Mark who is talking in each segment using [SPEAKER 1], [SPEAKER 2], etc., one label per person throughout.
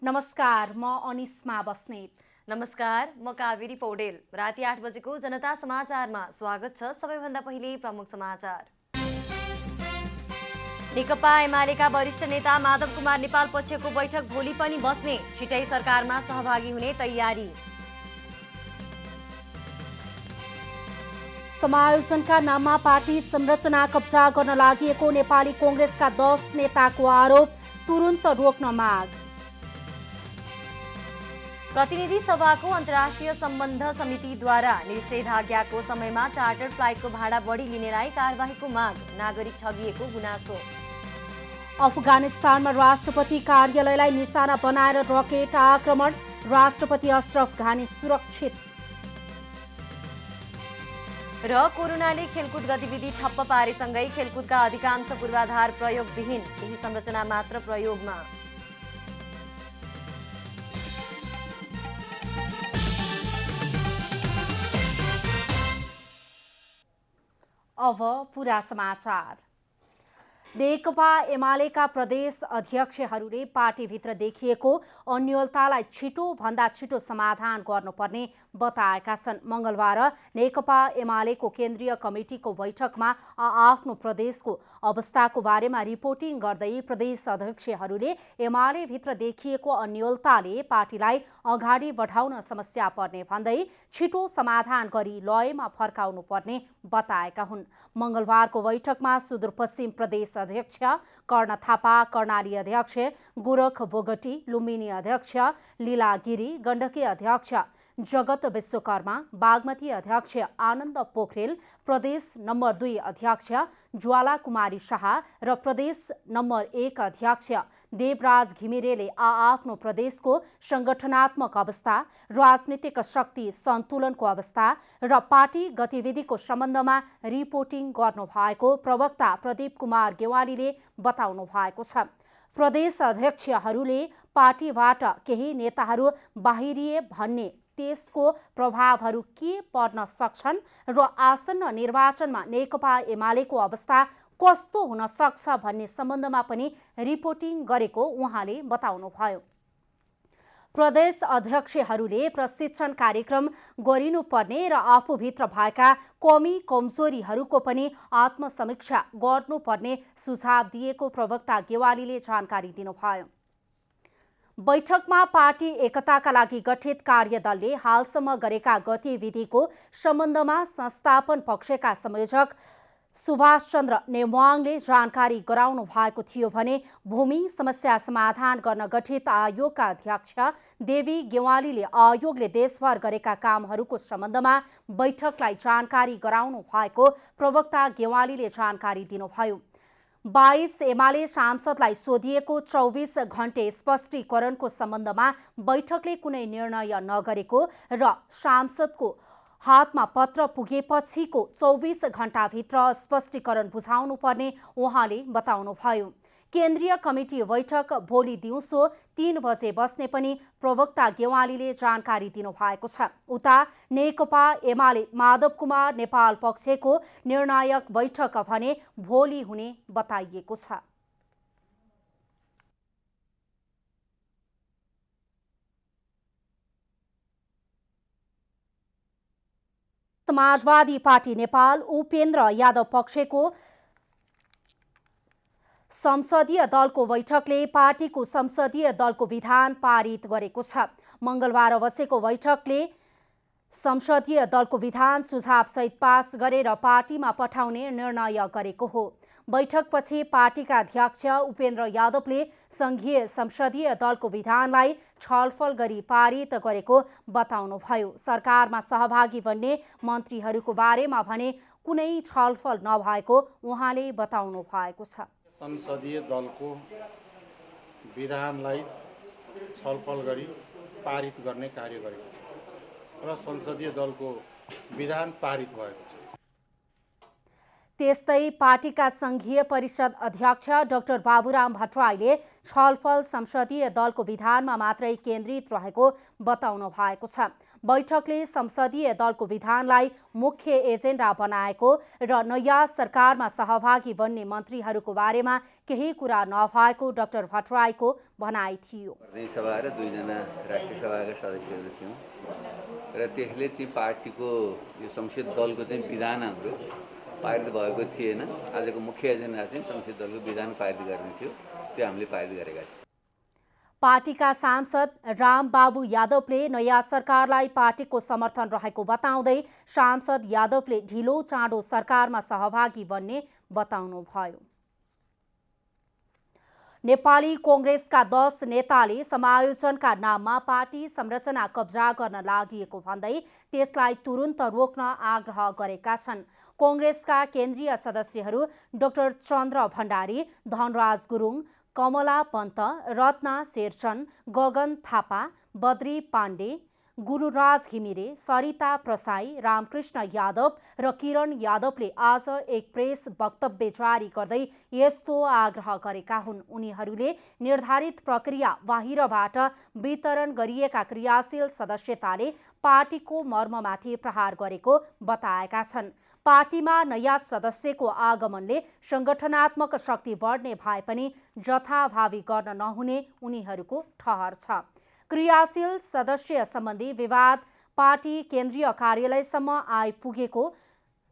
[SPEAKER 1] नमस्कार, म अनिस्मा बस्नेत।
[SPEAKER 2] नमस्कार, म कावेरी पौडेल। राति 8 बजेको जनता समाचारमा स्वागत छ। सबैभन्दा पहिले प्रमुख समाचार। नेकपा एमालेका वरिष्ठ नेता माधव कुमार नेपाल पक्षको बैठक भोलि पनि बस्ने, छिटै सरकारमा सहभागी हुने तयारी।
[SPEAKER 1] समायोजनका नाममा पार्टी संरचना कब्जा गर्न लागि नेपाली कांग्रेसका 10 नेताको आरोप, तुरुन्त रोक्न माग।
[SPEAKER 2] प्रतिनिधि सभाको अन्तर्राष्ट्रिय सम्बन्ध समितिद्वारा निषेधाज्ञाको समयमा चार्टर फ्लाइटको भाडा बढी लिनेलाई कारबाहीको माग, नागरिक ठगिएको गुनासो।
[SPEAKER 1] अफगानिस्तानमा राष्ट्रपति कार्यालयलाई निशाना बनाएर रकेट आक्रमण, राष्ट्रपति अशरफ घानी सुरक्षित।
[SPEAKER 2] र कोरोनाले खेलकुद गतिविधि ठप्प पारेसँगै खेलकुदका अधिकांश पूर्वाधार प्रयोगविहीन, केही संरचना मात्र प्रयोगमा।
[SPEAKER 1] अब पूरा समाचार। नेकपा एमालेका प्रदेश अध्यक्षहरूले पार्टीभित्र देखिएको अन्योलतालाई छिटोभन्दा छिटो समाधान गर्नुपर्ने बताएका छन्। मंगलबार नेकपा एमालेको केन्द्रीय कमिटिको बैठकमा आफ्नो प्रदेशको अवस्थाको बारेमा रिपोर्टिङ गर्दै प्रदेश अध्यक्षहरूले एमालेभित्र देखिएको अन्योलताले पार्टीलाई अगाडि बढाउन समस्या पर्ने भन्दै छिटो समाधान गरी लयमा फर्काउनु पर्ने बताएका हुन्। मंगलबारको बैठकमा सुदूरपश्चिम प्रदेश अध्यक्ष कर्ण थापा, कर्णाली अध्यक्ष गोरख बोगटी, लुम्बिनी अध्यक्ष लीला गिरी, गण्डकी अध्यक्ष जगत विश्वकर्मा, बागमती अध्यक्ष आनन्द पोखरेल, प्रदेश नम्बर 2 अध्यक्ष ज्वाला कुमारी शाह र प्रदेश नम्बर 1 अध्यक्ष देवराज घिमिरेले आफ्नो प्रदेशको संगठनात्मक अवस्था, राजनीतिक शक्ति सन्तुलनको अवस्था र पार्टी गतिविधिको सम्बन्धमा रिपोर्टिङ गर्नुभएको प्रवक्ता प्रदीप कुमार गेवालीले बताउनु भएको छ। प्रदेश अध्यक्षहरूले पार्टीबाट केही नेताहरू बाहिरिए भन्ने, त्यसको प्रभावहरू के पर्न सक्छन् र आसन्न निर्वाचनमा नेकपा एमालेको अवस्था कस्तो हुन सक्छ भन्ने सम्बन्धमा पनि रिपोर्टिङ गरेको उहाँले बताउनुभयो। प्रदेश अध्यक्षहरूले प्रशिक्षण कार्यक्रम गरिनुपर्ने र आफूभित्र भएका कमी कमजोरीहरूको पनि आत्मसमीक्षा गर्नुपर्ने सुझाव दिएको प्रवक्ता गेवालीले जानकारी दिनुभयो। बैठकमा पार्टी एकताका लागि गठित कार्यदलले हालसम्म गरेका गतिविधिको सम्बन्धमा संस्थापन पक्षका संयोजक सुभाष चन्द्र नेवाङले जानकारी गराउनु भएको थियो भने भूमि समस्या समाधान गर्न गठित आयोगका अध्यक्ष देवी गेवालीले आयोगले देशभर गरेका कामहरूको सम्बन्धमा बैठकलाई जानकारी गराउनु भएको प्रवक्ता गेवालीले जानकारी दिनुभयो। 22 एमाले सांसदलाई सोधिएको 24 घण्टे स्पष्टीकरणको सम्बन्धमा बैठकले कुनै निर्णय नगरेको र सांसदको हातमा पत्र पुगेपछिको 24 घण्टाभित्र स्पष्टीकरण बुझाउनु पर्ने उहाँले बताउनुभयो। केन्द्रीय कमिटी बैठक भोलि दिउँसो 3 बजे बस्ने पनि प्रवक्ता गेवालीले जानकारी दिनुभएको छ। उता नेकपा एमाले माधव कुमार नेपाल पक्षको निर्णायक बैठक भने भोलि हुने बताइएको छ। समाजवादी पार्टी नेपाल उपेन्द्र यादव पक्षको संसदीय दलको बैठकले पार्टीको संसदीय दलको विधान पारित गरेको छ। मंगलबार बसेको बैठकले संसदीय दलको विधान सुझावसहित पास गरेर पार्टीमा पठाउने निर्णय गरेको हो। बैठकपछि पार्टीका अध्यक्ष उपेन्द्र यादवले संघीय संसदीय दलको विधानलाई छलफल गरी पारित गरेको बताउनुभयो। सरकारमा सहभागी बन्ने मन्त्रीहरूको बारेमा भने कुनै छलफल नभएको उहाँले बताउनु भएको छ।
[SPEAKER 3] संसदीय दलको विधानलाई छलफल गरी पारित गर्ने कार्य गरेको छ र संसदीय दलको विधान पारित भएको छ।
[SPEAKER 1] त्यस्तै पार्टीका संघीय परिषद अध्यक्ष डाक्टर बाबुराम भट्टराईले छलफल संसदीय दलको विधानमा मात्रै केन्द्रित रहेको बताउनु भएको छ। बैठकले संसदीय दलको विधानलाई मुख्य एजेन्डा बनाएको र नयाँ सरकारमा सहभागी बन्ने मन्त्रीहरूको बारेमा केही कुरा नभएको डाक्टर भट्टराईको भनाइ थियो।
[SPEAKER 4] सभा र 2 जना राष्ट्रिय सभाका सदस्यहरू थियौँ र त्यसले चाहिँ पार्टीको यो संसदीय दलको चाहिँ विधान हाम्रो पारित भएको थिएन। आजको मुख्य एजेन्डा चाहिँ संसदीय दलको विधान पारित गर्ने थियो, त्यो हामीले पारित गरेका छौँ।
[SPEAKER 1] पार्टीका सांसद रामबाबु यादवले नयाँ सरकारलाई पार्टीको समर्थन रहेको बताउँदै सांसद यादवले ढिलो चाँडो सरकारमा सहभागी बन्ने बताउनुभयो। नेपाली कांग्रेसका 10 नेताले समायोजनका नाममा पार्टी संरचना कब्जा गर्न लागि भन्दै त्यसलाई तुरुन्त रोक्न आग्रह गरेका छन्। कांग्रेसका केन्द्रीय सदस्यहरू डाक्टर चन्द्र भण्डारी, धनराज गुरुङ, कमला पन्त, रत्ना शेरचन, गगन थापा, बद्री पाण्डे, गुरुराज घिमिरे, सरिता प्रसाई, रामकृष्ण यादव र किरण यादवले आज एक प्रेस वक्तव्य जारी गर्दै यस्तो आग्रह गरेका हुन्। उनीहरूले निर्धारित प्रक्रिया बाहिरबाट वितरण गरिएका क्रियाशील सदस्यताले पार्टीको मर्ममाथि प्रहार गरेको बताएका छन्। पार्टीमा नयाँ सदस्यको आगमनले संगठनात्मक शक्ति बढ्ने भए पनि जथाभावी गर्न नहुने उनीहरूको ठहर छ। क्रियाशील सदस्य सम्बन्धी विवाद पार्टी केन्द्रीय कार्यालयसम्म आइपुगेको,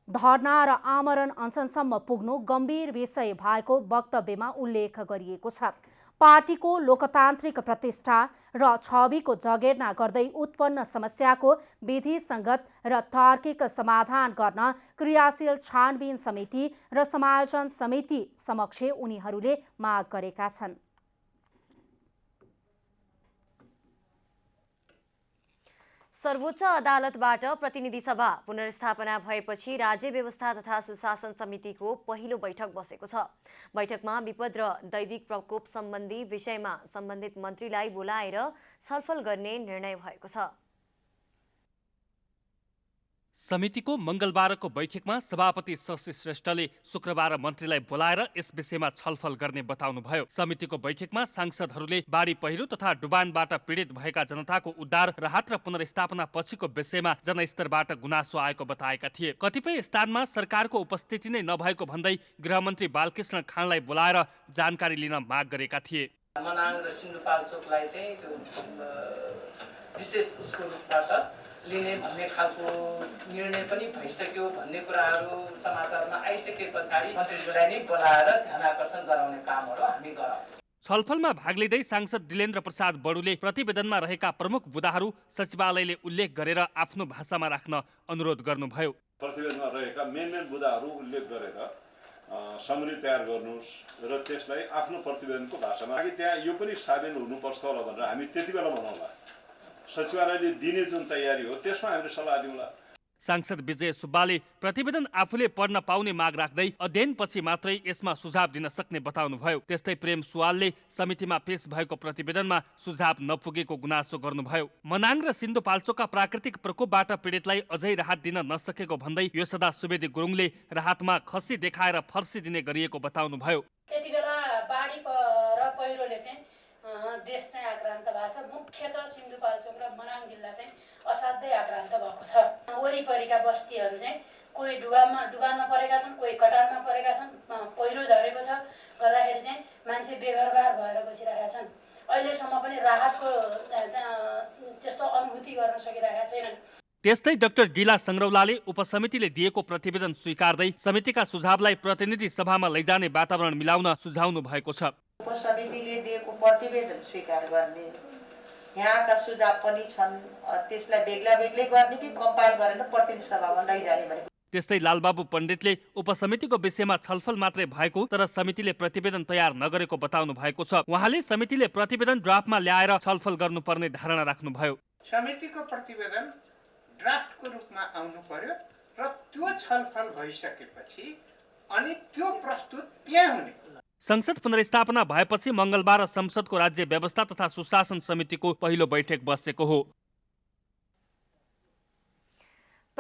[SPEAKER 1] धरना र आमरण अनसनसम्म पुग्नु गम्भीर विषय भएको वक्तव्यमा उल्लेख गरिएको छ। पार्टीको लोकतान्त्रिक प्रतिष्ठा र छविको जगेर्ना गर्दै उत्पन्न समस्याको विधिसङ्गत र तार्किक समाधान गर्न क्रियाशील छानबिन समिति र समायोजन समिति समक्ष उनीहरूले माग गरेका छन्।
[SPEAKER 2] सर्वोच्च अदालतबाट प्रतिनिधि सभा पुनर्स्थापना भएपछि राज्य व्यवस्था तथा सुशासन समितिको पहिलो बैठक बसेको छ। बैठकमा विपद र दैविक प्रकोप सम्बन्धी विषयमा सम्बन्धित मन्त्रीलाई बोलाएर छलफल गर्ने निर्णय भएको छ।
[SPEAKER 5] समितिको मंगलबारको बैठकमा सभापति शशि श्रेष्ठले शुक्रबार मन्त्रीलाई बोलाएर यस विषयमा छलफल गर्ने बताउनुभयो। समितिको बैठकमा सांसदहरूले बाढी पहिरो तथा डुबानबाट पीडित भएका जनताको उद्धार, राहत र पुनर्स्थापना पछिको विषयमा जनस्तरबाट गुनासो आएको बताएका थिए। कतिपय स्थानमा सरकारको उपस्थिति नै नभएको भन्दै गृहमन्त्री बालकृष्ण खानलाई बोलाएर जानकारी लिन माग गरेका थिए।
[SPEAKER 6] मनाङ र सिन्धुपाल्चोकलाई चाहिँ विशेष उसको रूपबाट लिने भन्ने खालको निर्णय पनि भइसक्यो भन्ने कुराहरू समाचारमा आइसके पछाडि मन्त्रीज्यूलाई नै बोलाएर ध्यानाकर्षण गराउने कामहरू हामी गरौँ।
[SPEAKER 5] छलफलमा भाग लिँदै सांसद दिलेन्द्र प्रसाद बडुले प्रतिवेदनमा रहेका प्रमुख बुदाहरू सचिवालयले उल्लेख गरेर आफ्नो भाषामा राख्न अनुरोध गर्नुभयो।
[SPEAKER 7] प्रतिवेदनमा रहेका मेन बुदाहरू उल्लेख गरेर समरी तयार गर्नुहोस् र त्यसलाई आफ्नो प्रतिवेदनको भाषामा त्यहाँ यो पनि साबित हुनुपर्छ होला भनेर हामी त्यति बेला बनाउला। सचिवालयले दिने जुन तयारी हो त्यसमा हामीले सल्लाह दिउँला।
[SPEAKER 5] सांसद विजय सुब्बाले प्रतिवेदन आफूले पढ्न पाउने माग राख्दै अध्ययनपछि मात्रै यसमा सुझाव दिन सक्ने बताउनुभयो। त्यस्तै प्रेम सुवालले समितिमा पेश भएको प्रतिवेदनमा सुझाव नपुगेको गुनासो गर्नुभयो। मनाङ र सिन्धुपाल्चोकका प्राकृतिक प्रकोपबाट पीडितलाई अझै राहत दिन नसकेको भन्दै योसदा सुवेदी गुरुङले राहतमा खसी देखाएर फर्सी दिने गरिएको बताउनुभयो।
[SPEAKER 8] यति बेला बाढी र पहिरोले चाहिँ देश चाहिँ आक्रान्त भएको छ। मुख्यतः सिन्धुपाल्चोक र मनाङ जिल्ला चाहिँ असाध्यै आक्रान्त भएको छ। वरिपरिका बस्तीहरू चाहिँ कोही डुबानमा परेका छन्, कोही कटानमा परेका छन्, पहिरो झरेको छ, गर्दाखेरि चाहिँ मान्छे बेघरबार भएर बसिरहेका छन्। अहिलेसम्म पनि राहतको त्यस्तो अनुभूति गर्न सकिरहेका छैनन्।
[SPEAKER 5] त्यस्तै डाक्टर डिला संग्रौलाले उपसमितिले दिएको प्रतिवेदन स्वीकार्दै समितिका सुझावलाई प्रतिनिधि सभामा लैजाने वातावरण मिलाउन सुझाउनु भएको छ।
[SPEAKER 9] उपसमितिले दिएको प्रतिवेदन स्वीकार गर्ने, यहाँका सुझाव पनि छन्, त्यसलाई बेग्ला बेग्लै गर्ने कि कम्पाइल गरेर प्रतिनिधि सभामा लैजाने भनेको।
[SPEAKER 5] त्यस्तै लालबाबु पण्डितले उपसमितिको विषयमा छलफल मात्रै भएको तर समितिले प्रतिवेदन तयार नगरेको बताउनु भएको छ। उहाँले समितिले प्रतिवेदन ड्राफ्टमा ल्याएर छलफल गर्नुपर्ने धारणा राख्नुभयो।
[SPEAKER 10] समितिको प्रतिवेदन ड्राफ्टको रूपमा आउनु पर्यो र त्यो छलफल भइसकेपछि अनि त्यो प्रस्तुत त्यहाँ हुने।
[SPEAKER 5] संसद पुनर्स्थापना भएपछि मंगलबार संसदको राज्य व्यवस्था तथा सुशासन समितिको पहिलो बैठक बसेको हो।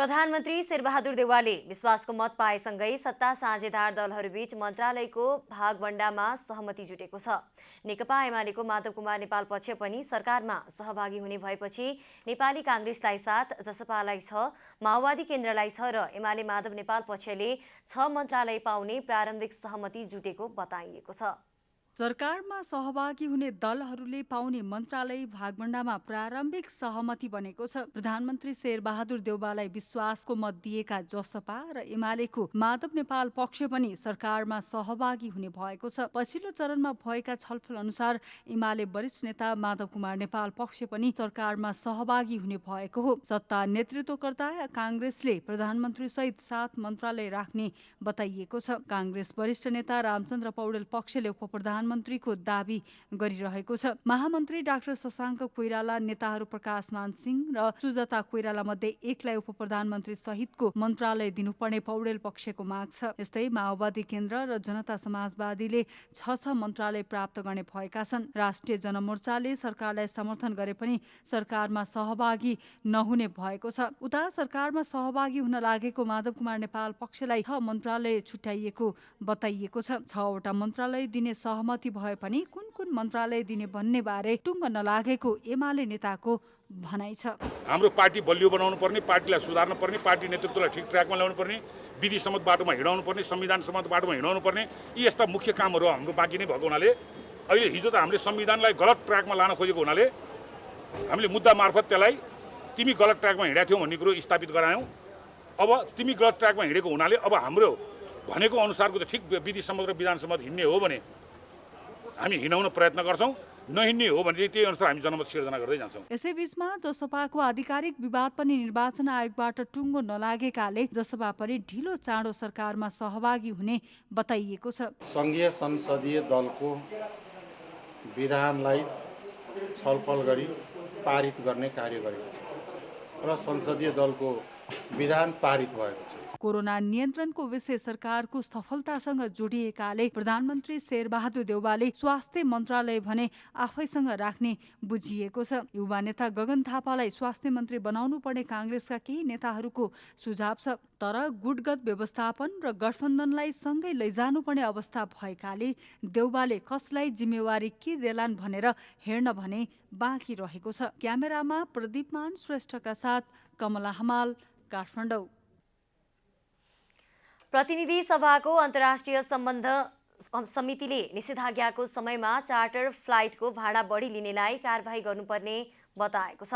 [SPEAKER 2] प्रधानमन्त्री शेरबहादुर देउवाले विश्वासको मत पाएसँगै सत्ता साझेदार दलहरूबीच मन्त्रालयको भागवण्डामा सहमति जुटेको छ। नेकपा एमालेको माधव कुमार नेपाल पक्ष पनि सरकारमा सहभागी हुने भएपछि नेपाली काङ्ग्रेसलाई 7, जसपालाई 6, माओवादी केन्द्रलाई 6 र एमाले माधव नेपाल पक्षले 6 मन्त्रालय पाउने प्रारम्भिक सहमति जुटेको बताइएको छ।
[SPEAKER 11] सरकारमा सहभागी हुने दलहरूले पाउने मन्त्रालय भागवण्डामा प्रारम्भिक सहमति बनेको छ। प्रधानमन्त्री शेरबहादुर देउवालाई विश्वासको मत दिएका जसपा र एमालेको माधव नेपाल पक्ष पनि सरकारमा सहभागी हुने भएको छ। पछिल्लो चरणमा भएका छलफल अनुसार एमाले वरिष्ठ नेता माधव कुमार नेपाल पक्ष पनि सरकारमा सहभागी हुने भएको हो। सत्ता नेतृत्वकर्ता काङ्ग्रेसले प्रधानमन्त्री सहित 7 मन्त्रालय राख्ने बताइएको छ। काङ्ग्रेस वरिष्ठ नेता रामचन्द्र पौडेल पक्षले उपप्रधानमन्त्रीको दाबी गरिरहेको छ। महामन्त्री डाक्टर शशाङ्क कोइराला, नेताहरू प्रकाशमान सिंह र सुजाता कोइराला मध्ये एकलाई उपप्रधानमन्त्री सहितको मन्त्रालय दिनुपर्ने पौडेल पक्षको माग छ। यस्तै माओवादी केन्द्र र जनता समाजवादीले 6 मन्त्रालय प्राप्त गर्ने भएका छन्। राष्ट्रिय जनमोर्चाले सरकारलाई समर्थन गरे पनि सरकारमा सहभागी नहुने भएको छ। उता सरकारमा सहभागी हुन लागेको माधव कुमार नेपाल पक्षलाई 6 मन्त्रालय छुट्याइएको बताइएको छ। 6 वटा मन्त्रालय दिने सहमति भए पनि कुन मन्त्रालय दिने भन्ने बारे टुङ्ग नलागेको एमाले नेताको भनाइ छ।
[SPEAKER 12] हाम्रो पार्टी बलियो बनाउनु पर्ने, पार्टीलाई सुधार्न पर्ने, पार्टी नेतृत्वलाई ठिक ट्र्याकमा ल्याउनु पर्ने, विधि सम्मत बाटोमा हिँडाउनु पर्ने, संविधान सम्मत बाटोमा हिँडाउनु पर्ने, यी यस्ता मुख्य कामहरू हाम्रो बाँकी नै भएको हुनाले अहिले हिजो त हामीले संविधानलाई गलत ट्र्याकमा लान खोजेको हुनाले हामीले मुद्दा मार्फत त्यसलाई तिमी गलत ट्र्याकमा हिँडेका थियौ भन्ने कुरो स्थापित गरायौँ। अब तिमी गलत ट्र्याकमा हिँडेको हुनाले अब हाम्रो भनेको अनुसारको त ठिक विधि सम्मत र विधान सम्मत हिँड्ने हो भने हामी हिँडाउन प्रयत्न गर्छौँ, नहिँड्ने हो भने त्यही अनुसार हामी जनमत सिर्जना गर्दै जान्छौँ।
[SPEAKER 11] यसैबीचमा जसपाको आधिकारिक विवाद पनि निर्वाचन आयोगबाट टुङ्गो नलागेकाले जसपा पनि ढिलो चाँडो सरकारमा सहभागी हुने बताइएको छ।
[SPEAKER 3] सङ्घीय संसदीय दलको विधानलाई छलफल गरी पारित गर्ने कार्य गरेको छ र संसदीय दलको विधान पारित भएको छ।
[SPEAKER 11] कोरोना नियन्त्रणको विषय सरकारको सफलतासँग जोडिएकाले प्रधानमन्त्री शेरबहादुर देउवाले स्वास्थ्य मन्त्रालय भने आफैसँग राख्ने बुझिएको छ। युवा नेता गगन थापालाई स्वास्थ्य मन्त्री बनाउनु पर्ने काङ्ग्रेसका केही नेताहरूको सुझाव छ। तर गुटगत व्यवस्थापन र गठबन्धनलाई सँगै लैजानुपर्ने अवस्था भएकाले देउवाले कसलाई जिम्मेवारी के देलान् भनेर हेर्न भने बाँकी रहेको छ। क्यामेरामा प्रदीपमान श्रेष्ठका साथ कमला हमाल, काठमाडौँ।
[SPEAKER 2] प्रतिनिधि सभाको अन्तर्राष्ट्रिय सम्बन्ध समितिले निषेधाज्ञाको समयमा चार्टर फ्लाइटको भाडा बढी लिनेलाई कारबाही गर्नुपर्ने बताएको छ।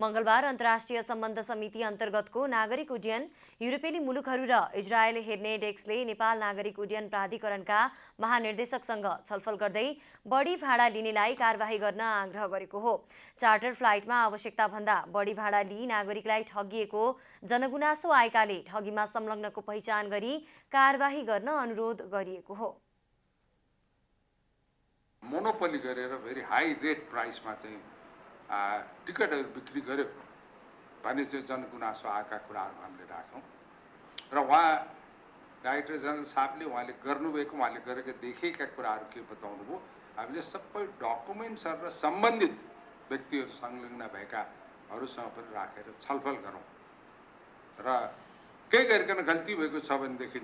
[SPEAKER 2] मंगलबार अन्तर्राष्ट्रिय सम्बन्ध समिति अन्तर्गतको नागरिक उड्डयन, युरोपेली मुलुकहरू र इजरायल हेर्ने डेस्कले नेपाल नागरिक उड्डयन प्राधिकरणका महानिर्देशकसँग छलफल गर्दै बढी भाडा लिनेलाई कारबाही गर्न आग्रह गरेको हो। चार्टर फ्लाइटमा आवश्यकताभन्दा बढी भाडा लिई नागरिकलाई ठगिएको जनगुनासो आएकाले ठगीमा संलग्नको पहिचान गरी कारबाही गर्न अनुरोध गरिएको हो।
[SPEAKER 13] मोनोपोली गरेर भेरी हाई रेट प्राइसमा चाहिँ टिकटहरू बिक्री गर्यो भन्ने चाहिँ जनगुनासो आएका कुराहरू हामीले राख्यौँ र उहाँ डाइरेक्टर जनरल साहबले उहाँले गर्नुभएको, उहाँले गरेका देखेका कुराहरू के बताउनु भयो, हामीले सबै डकुमेन्ट्सहरू र सम्बन्धित व्यक्तिहरू संलग्न भएकाहरूसँग पनि राखेर छलफल गरौँ र केही गरिकन गल्ती भएको छ भनेदेखि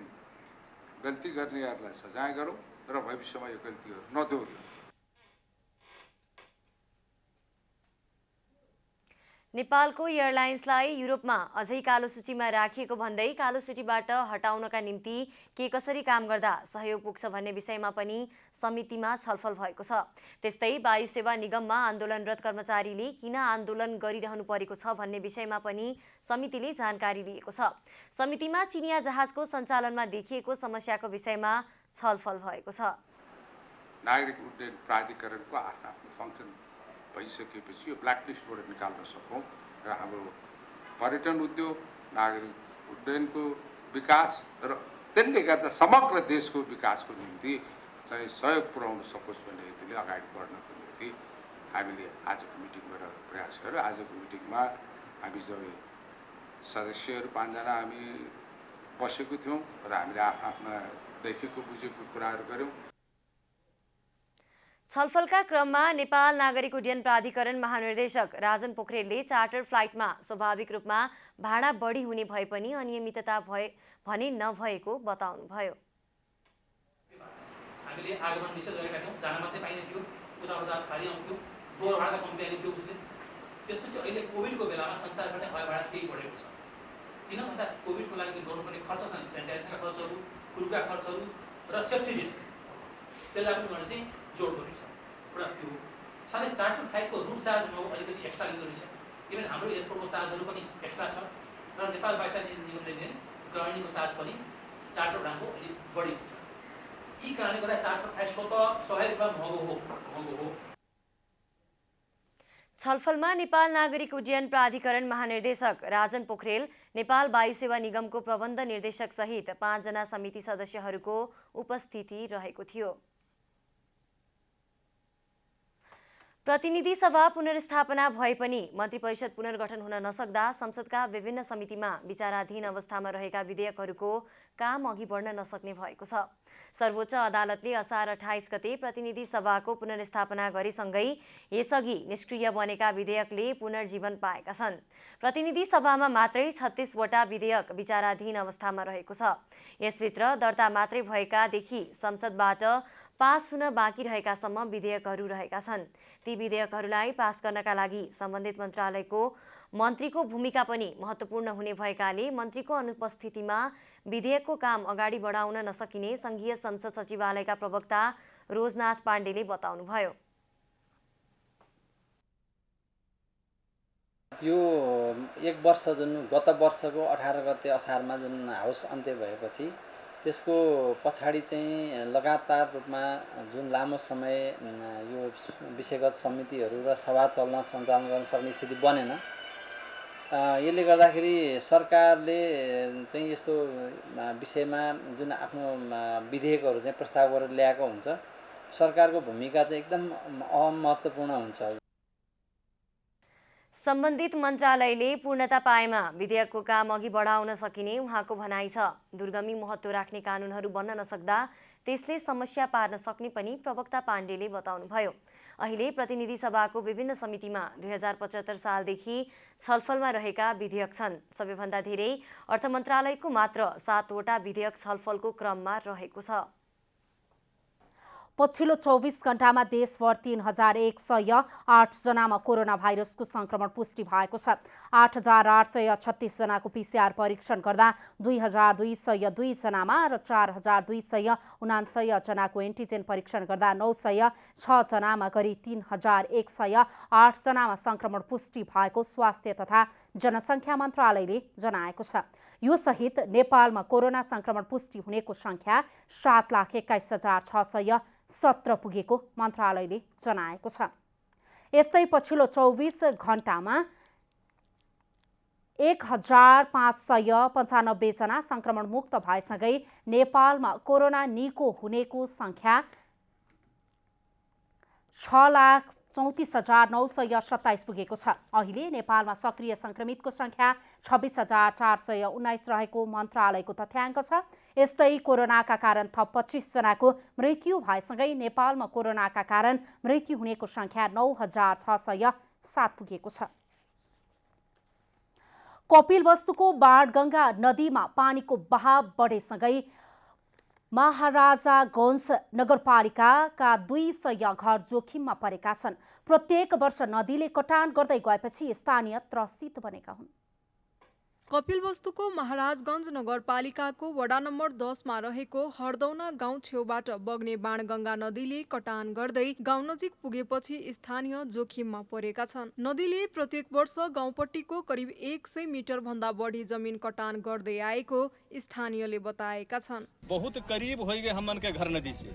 [SPEAKER 13] गल्ती गर्नेहरूलाई सजाय गरौँ र भविष्यमा यो गल्तीहरू नदोहोरियौँ।
[SPEAKER 2] नेपालको एयरलाइन्सलाई युरोपमा अझै कालो सूचीमा राखिएको भन्दै कालो सूचीबाट हटाउनका निम्ति के कसरी काम गर्दा सहयोग पुग्छ भन्ने विषयमा पनि समितिमा छलफल भएको छ। त्यस्तै वायु सेवा निगममा आन्दोलनरत कर्मचारीले किन आन्दोलन गरिरहनु परेको छ भन्ने विषयमा पनि समितिले जानकारी लिएको छ। समितिमा चिनिया जहाजको सञ्चालनमा देखिएको समस्याको विषयमा छलफल भएको छ।
[SPEAKER 13] नागरिक उड्डयन प्राधिकरणको आफ्नो आफ्नो फङ्सन भइसकेपछि यो ब्ल्याकलिस्टबाट निकाल्न सकौँ र हाम्रो पर्यटन उद्योग, नागरिक उड्डयनको विकास र त्यसले गर्दा समग्र देशको विकासको निम्ति चाहिँ सहयोग पुर्याउन सकोस् भन्ने हेतुले अगाडि बढ्नको निम्ति हामीले आजको मिटिङबाट प्रयास गर्यौँ। आजको मिटिङमा हामी जो सदस्यहरू 5 जना हामी बसेको थियौँ र हामीले आफ्ना देखेको बुझेको कुराहरू गऱ्यौँ।
[SPEAKER 2] छलफलका क्रममा नेपाल नागरिक उड्डयन प्राधिकरण महानिर्देशक राजन पोखरेलले चार्टर फ्लाइटमा स्वाभाविक रूपमा भाडा बढी हुने भए पनि अनियमितता भने नभएको बताउनुभयो।
[SPEAKER 6] हामीले आगमन निषेध गरेका थियौँ, जान मात्रै पाइने थियो, उताबाट जहाज खाली आउँथ्यो, डोर भाडा कम्ती आउने थियो उसले। त्यसपछि अहिले कोभिडको बेलामा संसारभरि हवाई भाडा केही बढेको छ। किन भन्दा कोभिडको लागि गर्नुपर्ने खर्च छ नि, सेनिटाइजेसनका खर्चहरू, क्रुका खर्चहरू र सेफ्टी रिस्क, त्यसलाई पनि गर्ने चाहिँ जोड गरेको छ। एउटा त्यो साथै चार्टर फ्लाइटको रुट चार्जमा अलिकति एक्स्ट्रा लिँदो रहेछ। इभन हाम्रो एयरपोर्टको चार्जहरू पनि एक्स्ट्रा छ र नेपाल वायुसेना निगमले दिने गवर्निङको चार्ज पनि चार्टर उडानको अलिक बढी हुन्छ। यी कारणले गर्दा चार्टर फ्लाइट स्वाभाविक रूपमा महँगो हो।
[SPEAKER 2] छलफलमा नेपाल नागरिक उड्डयन प्राधिकरण महानिर्देशक राजन पोखरेल, नेपाल वायुसेवा निगमको प्रबन्ध निर्देशक सहित 5 जना समिति सदस्यहरूको उपस्थिति रहेको थियो। प्रतिनिधि सभा पुनर्स्थापना भए पनि मन्त्री परिषद पुनर्गठन हुन नसक्दा संसदका विभिन्न समितिमा विचाराधीन अवस्थामा रहेका विधेयकहरूको काम अघि बढ्न नसक्ने भएको छ। सर्वोच्च अदालतले असार 28 गते प्रतिनिधि सभाको पुनर्स्थापना गरेसँगै यसअघि निष्क्रिय बनेका विधेयकले पुनर्जीवन पाएका छन्। प्रतिनिधि सभामा मात्रै 36 वटा विधेयक विचाराधीन अवस्थामा रहेको छ। यसभित्र दर्ता मात्रै भएकादेखि संसदबाट पास हुन बाँकी रहेकासम्म विधेयकहरू रहेका छन्। ती विधेयकहरूलाई पास गर्नका लागि सम्बन्धित मन्त्रालयको मन्त्रीको भूमिका पनि महत्त्वपूर्ण हुने भएकाले मन्त्रीको अनुपस्थितिमा विधेयकको काम अगाडि बढाउन नसकिने संघीय संसद सचिवालयका प्रवक्ता रोजनाथ पाण्डेले बताउनुभयो।
[SPEAKER 14] यो एक वर्ष जुन गत वर्षको 18 गते असारमा जुन हाउस अन्त्य भएपछि त्यसको पछाडि चाहिँ लगातार रूपमा जुन लामो समय यो विषयगत समितिहरू र सभा चल्न सञ्चालन गर्न सक्ने स्थिति बनेन। यसले गर्दाखेरि सरकारले चाहिँ यस्तो विषयमा जुन आफ्नो विधेयकहरू चाहिँ प्रस्ताव गरेर ल्याएको हुन्छ, सरकारको भूमिका चाहिँ एकदम महत्त्वपूर्ण हुन्छ।
[SPEAKER 2] सम्बन्धित मन्त्रालयले पूर्णता पाएमा विधेयकको काम अघि बढाउन सकिने उहाँको भनाइ छ। दुर्गमी महत्त्व राख्ने कानुनहरू बन्न नसक्दा त्यसले समस्या पार्न सक्ने पनि प्रवक्ता पाण्डेले बताउनुभयो। अहिले प्रतिनिधि सभाको विभिन्न समितिमा 2075 सालदेखि छलफलमा रहेका विधेयक छन्। सबैभन्दा धेरै अर्थ मन्त्रालयको मात्र 7 वटा विधेयक छलफलको क्रममा रहेको छ।
[SPEAKER 1] पछिल्लो 24 घण्टामा देशभर 3108 जनामा कोरोना भाइरसको संक्रमण पुष्टि भएको छ। 8836 जनाको PCR परीक्षण गर्दा 2202 जनामा र 4279 जनाको एन्टिजेन परीक्षण गर्दा 906 जनामा गरी 3108 जनामा संक्रमण पुष्टि भएको स्वास्थ्य तथा जनसङ्ख्या मन्त्रालयले जनाएको छ। यो सहित नेपालमा कोरोना संक्रमण पुष्टि हुनेको संख्या 7,21,617 पुगेको मन्त्रालयले जनाएको छ। यस्तै पछिल्लो 24 घण्टामा 1595 जना संक्रमण मुक्त भएसँगै नेपालमा कोरोना निको हुनेको संख्या 6,34,927 पुगेको छ। अहिले नेपालमा सक्रिय संक्रमितको संख्या 26,419 रहेको मन्त्रालयको तथ्याङ्क छ। यस्तै कोरोनाका कारण थप 25 जनाको मृत्यु भएसँगै नेपालमा कोरोनाका कारण मृत्यु हुनेको संख्या 9,607 पुगेको छ। कपिलवस्तुको बाणगङ्गा नदीमा पानीको बहाव बढेसँगै महाराजागञ्ज नगरपालिकाका 200 घर जोखिममा परेका छन्। प्रत्येक वर्ष नदीले कटान गर्दै गएपछि स्थानीय त्रसित बनेका हुन्।
[SPEAKER 15] कपिलवस्तुको महाराजगञ्ज नगरपालिकाको वडा नम्बर 10 मा रहेको हरदौना गाउँ छेउबाट बग्ने बाणगङ्गा नदीले कटान गर्दै गाउँ नजिक पुगेपछि स्थानीय जोखिममा परेका छन्। नदीले प्रत्येक वर्ष गाउँपट्टिको करिब 100 मिटर भन्दा बढी जमिन कटान गर्दै आएको स्थानीयले बताएका छन्।
[SPEAKER 16] बहुत करीब हो गए हमन के घर नदी से,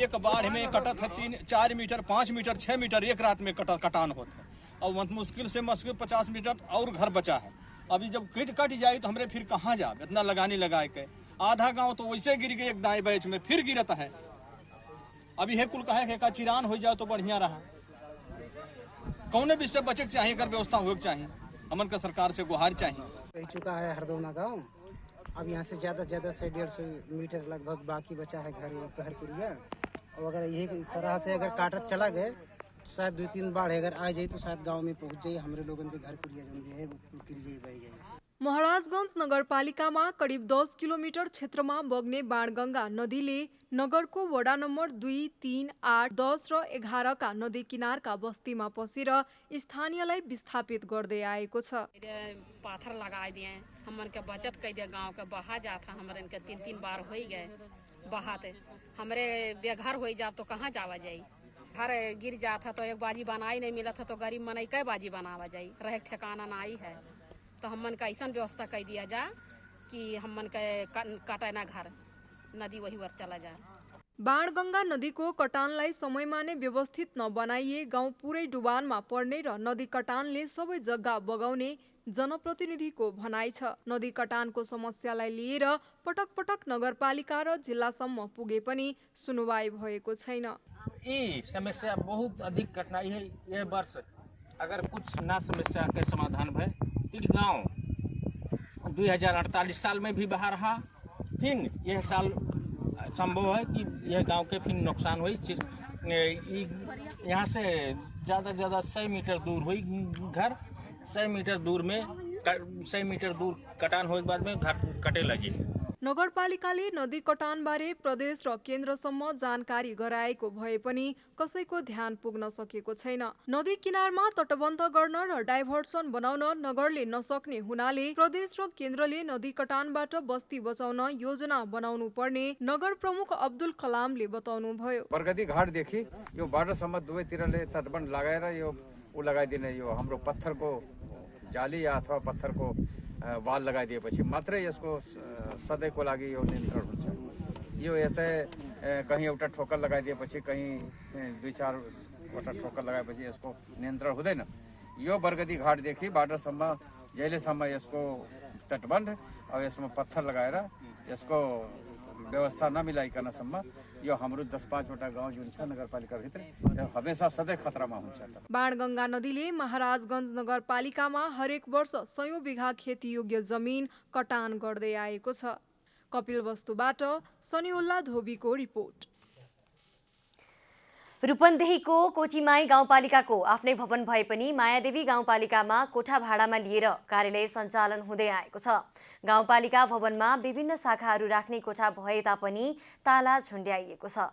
[SPEAKER 16] एक बाढ़ में कटत है 3-4 मीटर 5 मीटर 6 मीटर एक रात में कटान होता है। और मुश्किल से 50 मीटर और घर बचा है। अभी जब कट जाए तो हमरे फिर कहाँ जाए, इतना लगाने लगाए के आधा गांव तो वैसे गिर गए, एक दाएं बैच में फिर गिरता है। अभी है कुल कहे का चिरान हो जाए तो बढ़िया रहा। कौन भी से बचे चाहिए, कर व्यवस्था हो चाहिए, हमन का सरकार से गुहार चाहिए।
[SPEAKER 17] रह चुका है हरदौना गाँव, अब यहाँ से ज्यादा से 150 मीटर लगभग बाकी बचा है घर कुरिया। और अगर यही तरह से अगर काटत चला गए तो शायद 2-3 बाढ़ अगर आ जाए तो शायद गांव में पहुंच जाए, हमारे लोगों के घर कुरिया जो है वो गिर जाए बह जाए।
[SPEAKER 15] महाराजगंज नगरपालिकामा करिब 10 किलोमिटर क्षेत्रमा बग्ने बाणगङ्गा नदीले नगरको वडा नम्बर 2, 3, 8, 10 र 11 का नदी किनारका बस्तीमा पसेर स्थानीयलाई विस्थापित गर्दै आएको छ।
[SPEAKER 8] पाथर लगा दिए, हमन के बचत कर दिया, गांव के बहा जाता हमारे इनके 3-3 बार हो गए बहाते, हमारे बेघर हो जाए तो कहाँ जावा जाए, घर गिर जाता तो एक बाजी बनाई नहीं मिला था तो गरीब मन कई बाजी बनावा जाए, रहे ठिकाना नहीं है तो हमन का ऐसा व्यवस्था कर दिया जा कि हमन के काटे ना घर, नदी वही वर चला जाए।
[SPEAKER 15] बाणगङ्गा नदीको कटानलाई समयमा नै व्यवस्थित नबनाइए गाउँ पुरै डुबानमा पर्ने र नदी कटानले सबै जग्गा बगाउने जनप्रतिनिधिको भनाइ छ। नदी कटानको समस्यालाई लिएर पटक पटक नगरपालिका र जिल्लासम्म पुगे पनि सुनवाई भएको छैन।
[SPEAKER 18] ये समस्या बहुत अधिक कठिनाई है। यह वर्ष अगर कुछ ना समस्या के समाधान भय इस गांव 2048 साल में भी बहा रहा, फिर यह साल संभव है कि यह गांव के फिर नुकसान हुई। यहाँ से ज़्यादा 100 मीटर दूर हुई घर, 100 मीटर दूर में 100 मीटर दूर कटान होने के बाद में घर कटे लगे।
[SPEAKER 15] नगरपालिकाले नदी कटानबारे प्रदेश र केन्द्रसम्म जानकारी गराएको भए पनि कसैको ध्यान पुग्न सकेको छैन। नदी किनारमा तटबन्ध गर्न र डाइभर्सन बनाउन नगरले नसक्ने हुनाले प्रदेश र केन्द्रले नदी कटानबाट बस्ती बचाउन योजना बनाउनु पर्ने नगर प्रमुख अब्दुल कलामले बताउनुभयो।
[SPEAKER 19] बरगदी घाटदेखि यो बाटोसम्म दुवैतिरले तटबन्ध लगाएर यो लगाइदिने, यो हाम्रो पत्थरको जाली या अथवा पत्थरको वाल लगाइदिएपछि मात्रै यसको सधैँको लागि यो नियन्त्रण हुन्छ। यो यतै कहीँ एउटा ठोक्कर लगाइदिएपछि कहीँ 2-4 वटा ठोक्कर लगाएपछि यसको नियन्त्रण हुँदैन। यो बरगदी घाटदेखि बाटोसम्म जहिलेसम्म यसको तटबन्ध अब यसमा पत्थर लगाएर यसको व्यवस्था नमिलाइकनसम्म यो हाम्रो 10-5 वटा गाउँ जुन छ नगरपालिकाभित्र हमेसा सधैँ खतरामा हुन्छ।
[SPEAKER 15] बाणगङ्गा नदीले महाराजगञ्ज नगरपालिकामा हरेक वर्ष 100 बिघा खेतीयोग्य जमिन कटान गर्दै आएको छ। कपिलवस्तुबाट सनिउल्ला धोबीको रिपोर्ट।
[SPEAKER 2] रूपन्देहीको कोटीमाई गाउँपालिकाको आफ्नै भवन भए पनि मायादेवी गाउँपालिकामा कोठा भाडामा लिएर कार्यालय सञ्चालन हुँदै आएको छ। गाउँपालिका भवनमा विभिन्न शाखाहरू राख्ने कोठा भए तापनि ताला झुन्ड्याइएको छ।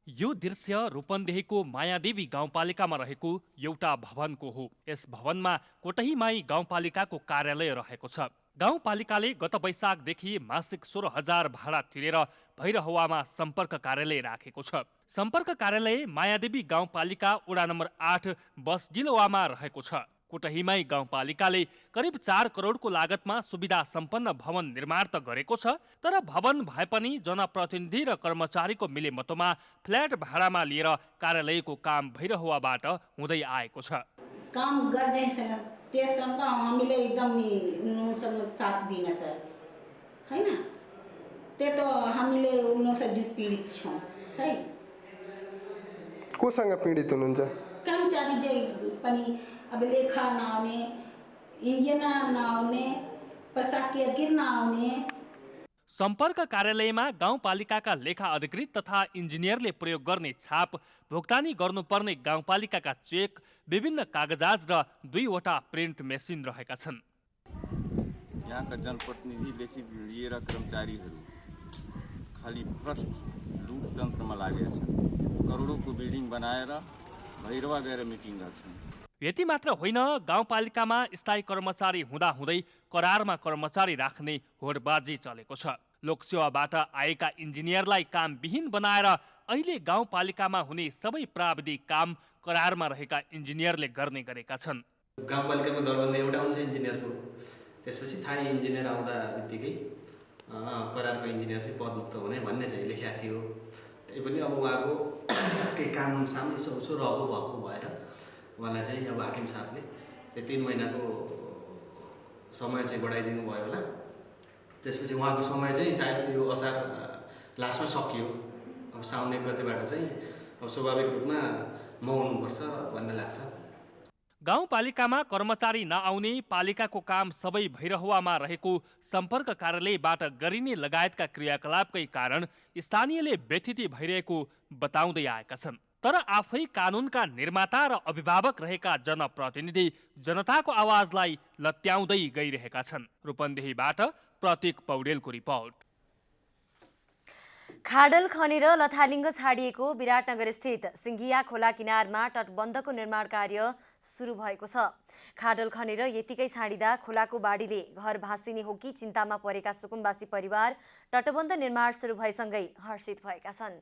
[SPEAKER 5] यो दृश्य रूपन्देहीको मायादेवी गाउँपालिकामा रहेको एउटा भवनको हो। यस भवनमा कोटहीमाई गाउँपालिकाको कार्यालय रहेको छ। गाउँपालिकाले गत वैशाखदेखि मासिक 16,000 भाडा तिरेर भैरहवामा सम्पर्क कार्यालय राखेको छ। सम्पर्क कार्यालय मायादेवी गाउँपालिका वडा नम्बर 8 बसडिलोवामा रहेको छ। कोटहीमाई गाउँपालिकाले करिब 4 करोडको लागतमा सुविधा सम्पन्न भवन निर्माण त गरेको छ, तर भवन भए पनि जनप्रतिनिधि र कर्मचारीको मिलेमतोमा फ्ल्याट भाडामा लिएर कार्यालयको काम भैरहवाबाट हुँदै आएको छ।
[SPEAKER 20] काम गर्दैछन् त्यससँग हामीले एकदम साथ दिन सर हैन, त्यो त हामीले उनसे पीडित छौँ है।
[SPEAKER 21] कोसँग पीडित हुनुहुन्छ?
[SPEAKER 20] कर्मचारी जे पनि अब लेखा नआउने, इन्जिन नआउने, प्रशासकीय गिर नआउने।
[SPEAKER 5] सम्पर्क कार्यालयमा गाउँपालिकाका लेखा अधिकृत तथा इन्जिनियरले प्रयोग गर्ने छाप, भुक्तानी गर्नुपर्ने गाउँपालिकाका चेक, विभिन्न कागजात र 2 वटा प्रिन्ट मेसिन रहेका छन्।
[SPEAKER 22] यहाँका जनप्रतिनिधिदेखि लिएर कर्मचारीहरू खाली भ्रष्ट लुटतन्त्रमा लागेका छन्। करोडौँको बिल्डिङ बनाएर भैरवा गएर मिटिङ गर्छन्।
[SPEAKER 5] यति मात्र होइन, गाउँपालिकामा स्थायी कर्मचारी हुँदाहुँदै करारमा कर्मचारी राख्ने होडबाजी चलेको छ। लोकसेवाबाट आएका इन्जिनियरलाई काम विहीन बनाएर अहिले गाउँपालिकामा हुने सबै प्राविधिक काम करारमा रहेका इन्जिनियरले गर्ने गरेका छन्।
[SPEAKER 23] गाउँपालिकाको दरबन्द एउटा हुन्छ इन्जिनियरको, त्यसपछि थाहै इन्जिनियर आउँदा बित्तिकै करारको इन्जिनियर चाहिँ पदमुक्त हुने भन्ने चाहिँ लेखिया थियो। त्यही पनि अब उहाँको केही काम सामने यसो रहको भएको भएर उहाँलाई चाहिँ अब हाकिम साहबले त्यो 3 महिनाको समय चाहिँ बढाइदिनु भयो होला। त्यसपछि उहाँको समय चाहिँ सायद यो असार लास्टमा सकियो। अब साउन 1 गतेबाट चाहिँ अब स्वाभाविक रूपमा म हुनुपर्छ भन्ने लाग्छ।
[SPEAKER 5] गाउँपालिकामा कर्मचारी नआउने, पालिकाको काम सबै भैरहुवामा रहेको सम्पर्क कार्यालयबाट गरिने लगायतका क्रियाकलापकै कारण स्थानीयले व्यथित भइरहेको बताउँदै आएका छन्। तर आफै कानुनका निर्माता र अभिभावक रहेका जनप्रतिनिधि जनताको आवाजलाई लत्याउँदै गइरहेका छन्। रूपन्देहीबाट प्रतीक पौडेलको रिपोर्ट।
[SPEAKER 2] खाडल खनेर लथालिङ्ग छाडिएको विराटनगर स्थित सिङ्गिया खोला किनारमा तटबन्धको निर्माण कार्य सुरु भएको छ। खाडल खनेर यतिकै छाडिँदा खोलाको बाढीले घर भासिने हो कि चिन्तामा परेका सुकुम्बासी परिवार तटबन्ध निर्माण सुरु भएसँगै हर्षित भएका छन्।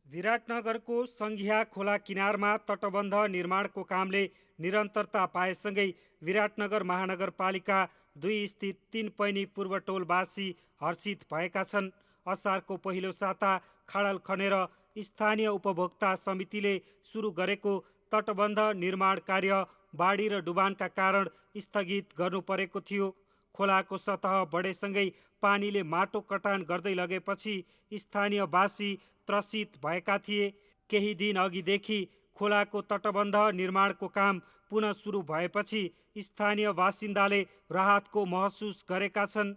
[SPEAKER 4] विराटनगरको सङ्घिया खोला किनारमा तटबन्ध निर्माणको कामले निरन्तरता पाएसँगै विराटनगर महानगरपालिका 2 स्थित 3 पैनी पूर्वटोलवासी हर्षित भएका छन्। असारको पहिलो साता खाडल खनेर स्थानीय उपभोक्ता समितिले सुरु गरेको तटबन्ध निर्माण कार्य बाढी र डुबानका कारण स्थगित गर्नु परेको थियो। खोलाको सतह बढेसँगै पानीले माटो कटान गर्दै लगेपछि स्थानीयवासी त्रसित भएका थिए। केही दिन अघिदेखि खोलाको तटबन्ध निर्माणको काम पुनः सुरु भएपछि स्थानीय बासिन्दाले राहतको महसुस गरेका छन्।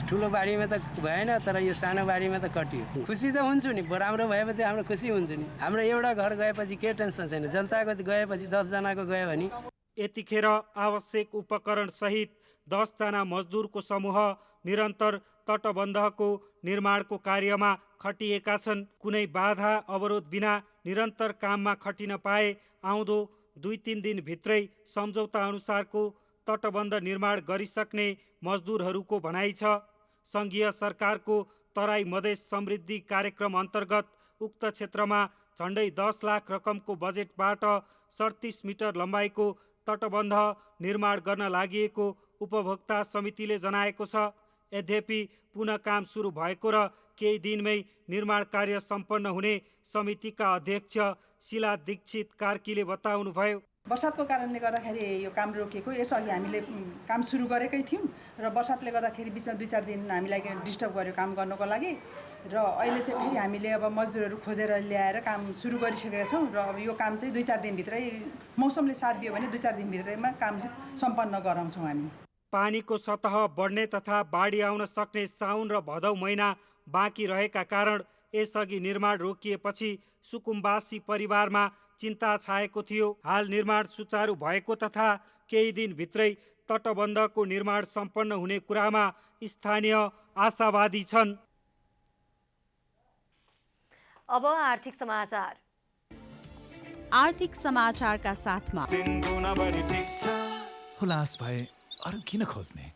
[SPEAKER 7] ठुलो बारीमा त भएन, तर यो सानो बारीमा त कटियो। खुसी त हुन्छु नि, राम्रो भएपछि हाम्रो खुसी हुन्छ नि। हाम्रो एउटा घर गएपछि के टेन्सन छैन, जनताको गएपछि 10 जनाको गयो भने।
[SPEAKER 4] यतिखेर आवश्यक उपकरण सहित 10 जना मजदुरको समूह निरन्तर तटबन्धको निर्माणको कार्यमा खटिएका छन्। कुनै बाधा अवरोध बिना निरन्तर काममा खटिन पाए आउँदो 2-3 दिनभित्रै सम्झौता अनुसारको तटबन्ध निर्माण गरिसक्ने मजदुरहरूको भनाइ छ। सङ्घीय सरकारको तराई मधेस समृद्धि कार्यक्रम अन्तर्गत उक्त क्षेत्रमा झन्डै 10 लाख रकमको बजेटबाट 37 मिटर लम्बाइको तटबन्ध निर्माण गर्न लागि उपभोक्ता समितिले जनाएको छ। यद्यपि पुनः काम सुरु भएको र केही दिनमै निर्माण कार्य सम्पन्न हुने समितिका अध्यक्ष शिला दीक्षित कार्कीले बताउनुभयो।
[SPEAKER 21] बर्सातको कारणले गर्दाखेरि यो काम रोकिएको। यसअघि हामीले काम सुरु गरेकै थियौँ र बर्सातले गर्दाखेरि बिचमा 2-4 दिन हामीलाई डिस्टर्ब गर्यो काम गर्नको लागि, र अहिले चाहिँ फेरि हामीले अब मजदुरहरू खोजेर ल्याएर काम सुरु गरिसकेका छौँ। र अब यो काम चाहिँ 2-4 दिनभित्रै मौसमले साथ दियो भने 2-4 दिनभित्रैमा काम सम्पन्न गराउँछौँ हामी।
[SPEAKER 4] पानीको सतह बढ्ने तथा बाढी आउन सक्ने साउन र भदौ महिना बाँकी रहेका कारण यसअघि निर्माण रोकिएपछि सुकुम्बासी परिवारमा चिन्ता छाएको थियो। हाल निर्माण सुचारू भएको तथा केही दिनभित्रै तटबन्धको निर्माण सम्पन्न हुने कुरामा स्थानीय आशावादी छन्।
[SPEAKER 2] अब आर्थिक समाचार।
[SPEAKER 24] आर्थिक समाचारका साथमा
[SPEAKER 25] हुलास भए अरू किन खोज्ने।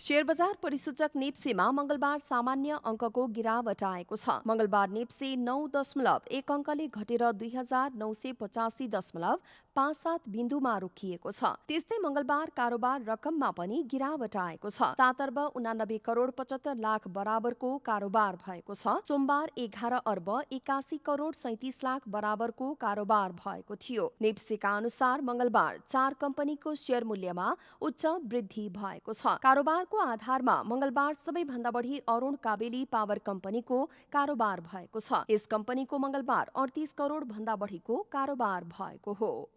[SPEAKER 24] शेयर बजार परिसूचक नेप्सेमा मंगलबार सामान्य अङ्कको गिरावट आएको छ। मंगलबार नेप्से 9.1 अङ्कले घटेर 2985.57 बिन्दुमा रोकिएको छ। त्यस्तै मंगलबार कारोबार रकममा पनि गिरावट आएको छ। 7 अर्ब 89 करोड 75 लाख बराबरको कारोबार भएको छ। सोमबार 11 अर्ब 81 करोड 37 लाख बराबरको कारोबार भएको थियो। नेप्सेका अनुसार मंगलबार 4 कम्पनीको शेयर मूल्यमा उच्च वृद्धि भएको छ। कारोबारको आधारमा मंगलबार सबैभन्दा बढी अरुण काबेली पावर कम्पनीको कारोबार भएको छ। यस कम्पनीको मंगलबार 38 करोड भन्दा बढीको कारोबार भएको हो।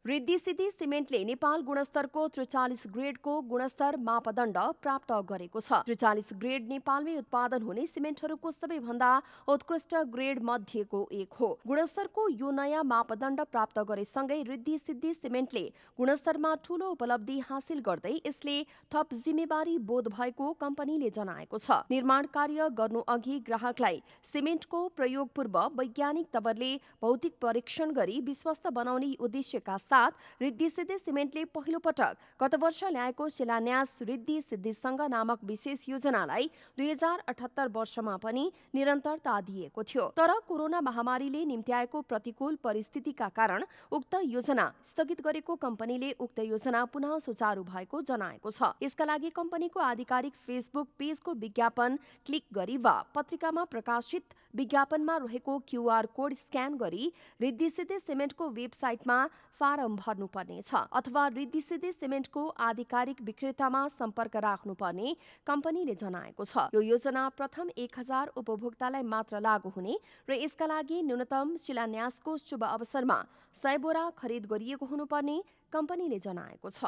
[SPEAKER 24] रिद्धि सिद्धि सिमेन्टले नेपाल गुणस्तरको 43 ग्रेडको गुणस्तर मापदण्ड प्राप्त गरेको छ। 43 ग्रेड नेपालमै उत्पादन हुने सिमेन्टहरूको सबैभन्दा उत्कृष्ट ग्रेड मध्येको एक हो। गुणस्तरको यो नयाँ मापदण्ड प्राप्त गरेसँगै रिद्धि सिद्धि सिमेन्टले गुणस्तरमा ठूलो उपलब्धि हासिल गर्दै यसले थप जिम्मेवारी बोध भएको कम्पनीले जनाएको छ। निर्माण कार्य गर्नु अघि ग्राहकलाई सिमेन्टको प्रयोग पूर्व वैज्ञानिक तवरले भौतिक परीक्षण गरी विश्वस्त बनाउने उद्देश्यका साथ रिद्धि सिद्धि सिमेन्टले पहिलो पटक गत वर्ष ल्याएको शिलान्यास रिद्धि सिद्धि संघ नामक विशेष योजनालाई 2078 वर्षमा पनि निरन्तरता दिएको थियो। तर कोरोना महामारीले निम्त्याएको प्रतिकूल परिस्थितिका कारण उक्त योजना स्थगित गरेको कम्पनीले उक्त योजना पुनः सुचारू भएको जनाएको छ। यसका लागि कम्पनीको आधिकारिक फेसबुक पेजको विज्ञापन क्लिक गरी वा पत्रिकामा प्रकाशित विज्ञापनमा रहेको QR कोड स्क्यान गरी रिद्धि सिद्धि सिमेन्टको वेबसाइटमा फारम फारम भर्नुपर्नेछ अथवा रिद्धिसिद्धि सिमेन्टको आधिकारिक विक्रेतामा सम्पर्क राख्नुपर्ने कम्पनीले जनाएको छ। यो योजना प्रथम 1000 उपभोक्तालाई मात्र लागू हुने र यसका लागि न्यूनतम शिलान्यासको शुभ अवसरमा 100 बोरा खरिद गरिएको हुनुपर्ने कम्पनीले जनाएको छ।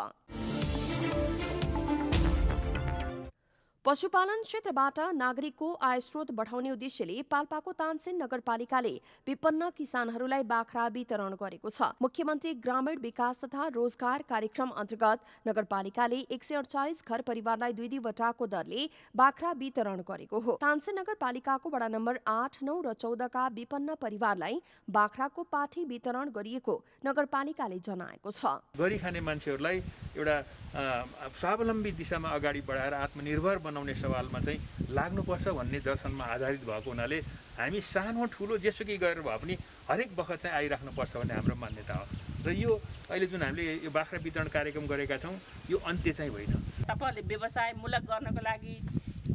[SPEAKER 24] पशुपालन क्षेत्रबाट नागरिकको आय स्रोत बढाउने उद्देश्यले पाल्पाको तानसेन नगरपालिकाले विपन्न किसानहरूलाई बाख्रा वितरण गरेको छ। मुख्यमन्त्री ग्रामीण विकास तथा रोजगार कार्यक्रम अन्तर्गत नगरपालिकाले 148 घर परिवारलाई 2 वटाको दरले बाख्रा वितरण गरेको हो। तानसेन नगरपालिकाको वडा नम्बर 8, 9 र 14 का विपन्न परिवारलाई बाख्राको पाठी वितरण गरिएको नगरपालिकाले जनाएको छ।
[SPEAKER 3] गरी खाने मान्छेहरूलाई एउटा स्वावलम्बी दिशामा अगाडि बढाएर आत्मनिर्भर बनाउने सवालमा चाहिँ लाग्नुपर्छ भन्ने दर्शनमा आधारित भएको हुनाले हामी सानो ठुलो जेसुकै गरेर भए पनि हरेक बखत चाहिँ आइराख्नुपर्छ भन्ने हाम्रो मान्यता हो। र यो अहिले जुन हामीले यो बाख्रा वितरण कार्यक्रम गरेका छौँ यो अन्त्य चाहिँ होइन।
[SPEAKER 9] तपाईँहरूले व्यवसायमूलक गर्नको लागि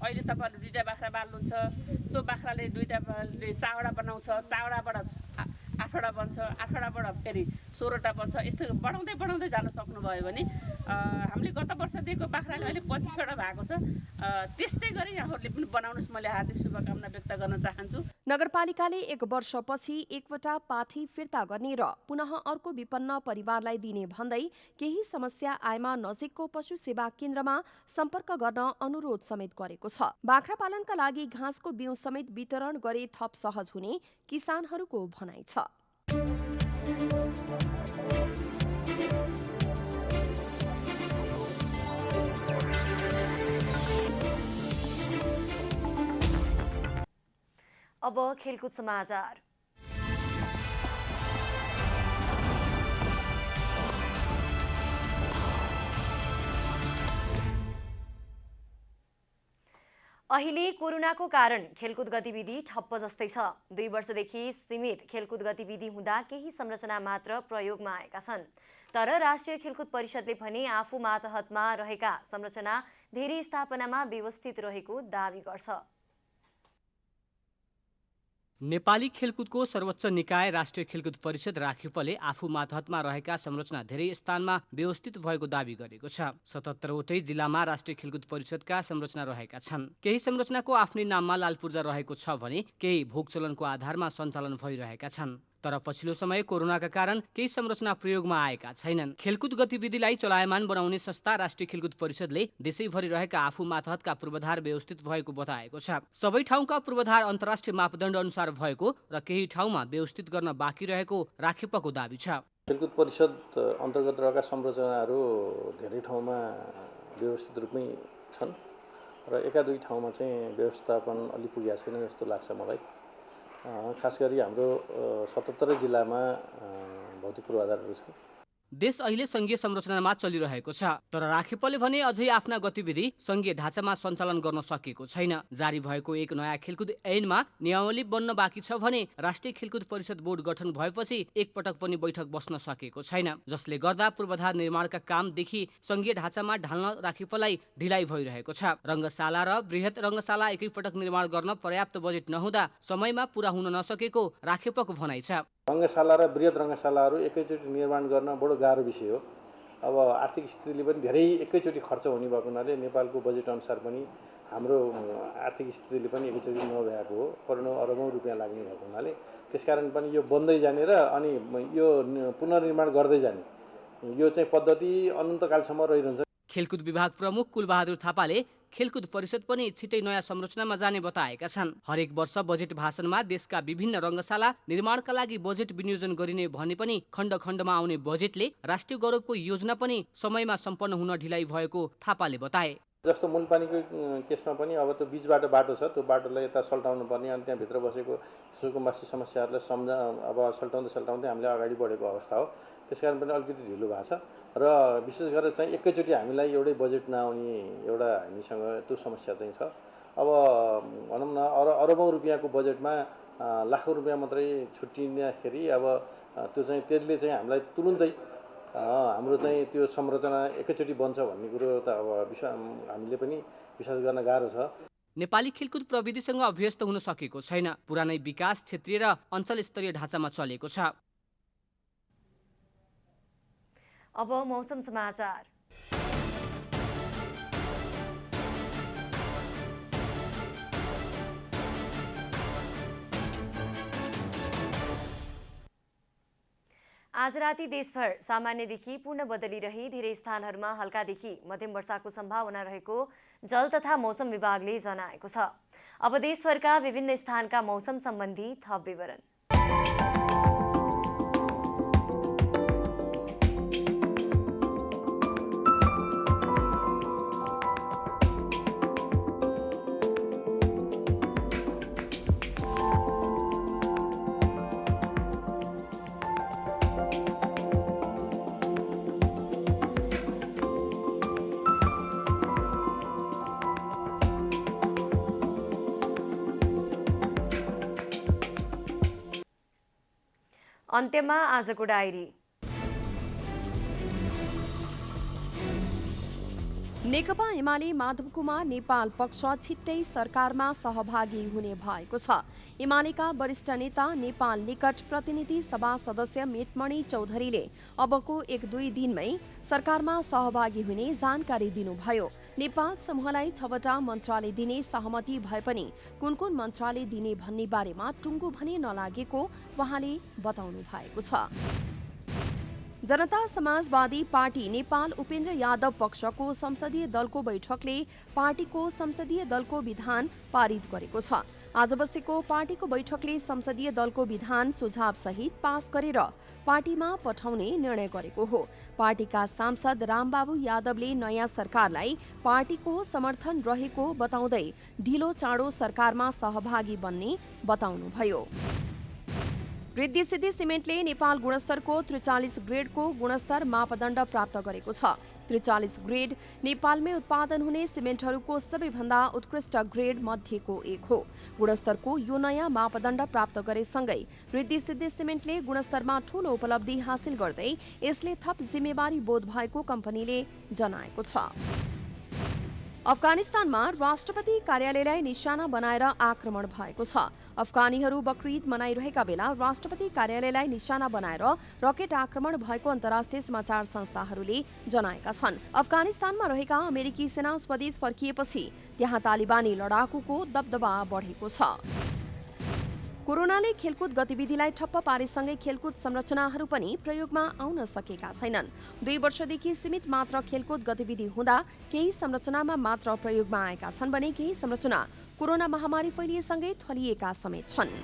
[SPEAKER 9] अहिले तपाईँहरूले 2टा बाख्रा पाल्नुहुन्छ, त्यो बाख्राले 2टाले चावडा बनाउँछ, चावडाबाट 8वटा बन्छ, 8वटाबाट फेरि 16वटा बन्छ। यस्तो बढाउँदै बढाउँदै जान सक्नुभयो भने हामीले गत वर्ष दिएको बाख्राले अहिले 25वटा भएको छ। त्यस्तै गरी यहाँहरूले पनि बनाउनुहोस्, मैले हार्दिक शुभकामना व्यक्त गर्न चाहन्छु।
[SPEAKER 24] नगरपालिकाले 1 वर्षपछि 1वटा पाठी फिर्ता गर्ने र पुनः अर्को विपन्न परिवारलाई दिने भन्दै केही समस्या आएमा नजिकको पशु सेवा केन्द्रमा सम्पर्क गर्न अनुरोध समेत गरेको छ। बाख्रा पालनका लागि घाँसको बिउ समेत वितरण गरे थप सहज हुने किसानहरूको भनाइ छ।
[SPEAKER 2] अब खेलकुद समाचार। अहिले कोरोनाको कारण खेलकुद गतिविधि ठप्प जस्तै छ। 2 वर्षदेखि सीमित खेलकुद गतिविधि हुँदा केही संरचना मात्र प्रयोगमा आएका छन्। तर राष्ट्रिय खेलकुद परिषदले भने आफू मातहतमा रहेका संरचना धेरै स्थापनामा व्यवस्थित रहेको दावी गर्छ।
[SPEAKER 10] नेपाली खेलकुदको सर्वोच्च निकाय राष्ट्रिय खेलकुद परिषद राखेपले आफू मातहतमा रहेका संरचना धेरै स्थानमा व्यवस्थित भएको दावी गरेको छ। 77 वटै जिल्लामा राष्ट्रिय खेलकुद परिषदका संरचना रहेका छन्। केही संरचनाको आफ्नै नाममा लालपूर्जा रहेको छ भने केही भोगचलनको आधारमा सञ्चालन भइरहेका छन्। तर पछिल्लो समय कोरोनाका कारण केही संरचना प्रयोगमा आएका छैनन्। खेलकुद गतिविधिलाई चलायमान बनाउने संस्था राष्ट्रिय खेलकुद परिषदले देशैभरि रहेका आफू मातहतका पूर्वाधार व्यवस्थित भएको बताएको छ। सबै ठाउँका पूर्वाधार अन्तर्राष्ट्रिय मापदण्ड अनुसार भएको र केही ठाउँमा व्यवस्थित गर्न बाँकी रहेको राखेपको दावी छ।
[SPEAKER 11] खेलकुद परिषद अन्तर्गत रहेका संरचनाहरू धेरै ठाउँमा व्यवस्थित रूपमै छन् र एका दुई ठाउँमा चाहिँ व्यवस्थापन अलि पुगेको छैन जस्तो लाग्छ मलाई। खास गरी हाम्रो 77 जिल्लामा भौतिक पूर्वाधारहरू छन्।
[SPEAKER 10] देश अहिले संघीय संरचनामा चलिरहेको छ। तर राखेपले भने अझै आफ्ना गतिविधि संघीय ढाँचामा सञ्चालन गर्न सकेको छैन। जारी भएको एक नयाँ खेलकुद ऐनमा नियमावली बन्न बाँकी छ भने राष्ट्रिय खेलकुद परिषद बोर्ड गठन भएपछि एकपटक पनि बैठक बस्न सकेको छैन, जसले गर्दा पूर्वाधार निर्माणका कामदेखि संघीय ढाँचामा ढाल्न राखेपलाई ढिलाइ भइरहेको छ। रङ्गशाला र बृहत रङ्गशाला एकैपटक निर्माण गर्न पर्याप्त बजेट नहुँदा समयमा पूरा हुन नसकेको राखेपको भनाइ छ।
[SPEAKER 11] रङ्गशाला र बृहत रङ्गशालाहरू एकैचोटि निर्माण गर्न बडो गाह्रो विषय हो। अब आर्थिक स्थितिले पनि धेरै एकैचोटि खर्च हुने भएको हुनाले नेपालको बजेट अनुसार पनि हाम्रो आर्थिक स्थितिले पनि एकैचोटि नभएको हो। करोडौँ अरबौँ रुपियाँ लाग्ने भएको हुनाले त्यसकारण पनि यो बन्दै जाने र अनि यो पुनर्निर्माण गर्दै जाने यो चाहिँ पद्धति अनन्तकालसम्म रहिरहन्छ।
[SPEAKER 10] खेलकुद विभाग प्रमुख कुलबहादुर थापाले खेलकुद परिषद पनि छिटै नयाँ संरचनामा जाने बताएका छन्। हरेक वर्ष बजेट भाषणमा देशका विभिन्न रङ्गशाला निर्माणका लागि बजेट विनियोजन गरिने भने पनि खण्ड खण्डमा आउने बजेटले राष्ट्रिय गौरवको योजना पनि समयमा सम्पन्न हुन ढिलाइ भएको थापाले बताए।
[SPEAKER 11] जस्तो मुलपानीको केसमा पनि अब त्यो बिचबाट बाटो छ, त्यो बाटोलाई यता सल्टाउनु पर्ने अनि त्यहाँभित्र बसेको सुकुम्बासी समस्याहरूलाई अब सल्टाउँदै हामीले अगाडि बढेको अवस्था हो। त्यसकारण पनि अलिकति ढिलो भएको छ र विशेष गरेर चाहिँ एकैचोटि हामीलाई एउटै बजेट नआउने एउटा हामीसँग त्यो समस्या चाहिँ छ। अब भनौँ न अरबौँ रुपियाँको बजेटमा लाखौँ रुपियाँ मात्रै छुट्टिँदाखेरि अब त्यो चाहिँ त्यसले चाहिँ हामीलाई तुरुन्तै हाम्रो चाहिँ त्यो संरचना एकैचोटि बन्छ भन्ने कुरो त अब हामीले पनि विश्वास गर्न गाह्रो छ।
[SPEAKER 10] नेपाली खेलकुद प्रविधिसँग अभ्यस्त हुन सकेको छैन। पुरानै विकास क्षेत्रीय र अञ्चल स्तरीय ढाँचामा चलेको छ।
[SPEAKER 2] अब मौसम समाचार। आज राति देशभर सामान्यदेखि पूर्ण बदली रही धेरै स्थानहरूमा हल्कादेखि मध्यम वर्षाको सम्भावना रहेको जल तथा मौसम विभागले जनाएको छ। अब देशभरका विभिन्न स्थानका मौसम सम्बन्धी थप विवरण। अन्त्यमा आजको डायरी।
[SPEAKER 24] नेकपा एमाले माधव कुमार नेपाल पक्ष छिट्टै सरकारमा सहभागी हुने भएको छ। एमालेका वरिष्ठ नेता नेपाल निकट प्रतिनिधि सभा सदस्य मेटमणि चौधरीले अबको 1-2 दिनमै सरकारमा सहभागी हुने जानकारी दिनुभयो। नेपाल समूहलाई 6वटा मन्त्रालय दिने सहमति भए पनि कुन कुन मन्त्रालय दिने भन्ने बारेमा टुङ्गो भने नलागेको उहाँले बताउनु भएको छ। जनता समाजवादी पार्टी नेपाल उपेन्द्र यादव पक्षको संसदीय दलको बैठकले पार्टीको संसदीय दलको विधान पारित गरेको छ। आज बसेको पार्टीको बैठकले संसदीय दलको विधान सुझाव सहित पास गरेर पार्टीमा पठाउने निर्णय गरेको हो। पार्टीका सांसद रामबाबु यादवले नयाँ सरकारलाई पार्टीको समर्थन रहेको बताउँदै ढिलो चाँडो सरकारमा सहभागी बन्ने बताउनुभयो। रिद्धि सिद्धि सिमेन्टले नेपाल गुणस्तरको 43 ग्रेडको गुणस्तर मापदण्ड प्राप्त गरेको छ। 43 ग्रेड नेपालमै उत्पादन हुने सिमेन्टहरूको सबैभन्दा उत्कृष्ट ग्रेड मध्येको एक हो। गुणस्तरको यो नयाँ मापदण्ड प्राप्त गरेसँगै रिद्धि सिद्धि सिमेन्टले गुणस्तरमा ठूलो उपलब्धि हासिल गर्दै यसले थप जिम्मेवारी बोध भएको कम्पनीले जनाएको छ। अफगानिस्तानमा राष्ट्रपति कार्यालयलाई निशाना बनाएर आक्रमण भएको छ। अफगानीहरू बकरिद मनाइरहेका बेला राष्ट्रपति कार्यालयलाई निशाना बनाएर रकेट आक्रमण भएको अन्तर्राष्ट्रिय समाचार संस्थाहरूले जनाएका छन्। अफगानिस्तानमा रहेका अमेरिकी सेना स्वदेश फर्किएपछि त्यहाँ तालिबानी लडाकुको दबदबा बढेको छ। कोरोनाले खेलकुद गतिविधिलाई ठप्प पारेसँगै खेलकुद संरचनाहरू पनि प्रयोगमा आउन सकेका छैनन्। 2 वर्षदेखि सीमित मात्र खेलकुद गतिविधि हुँदा केही संरचनामा मात्र प्रयोगमा आएका छन् भने केही संरचना कोरोना महामारी फैलिएसँगै थलिएका समेत छन्।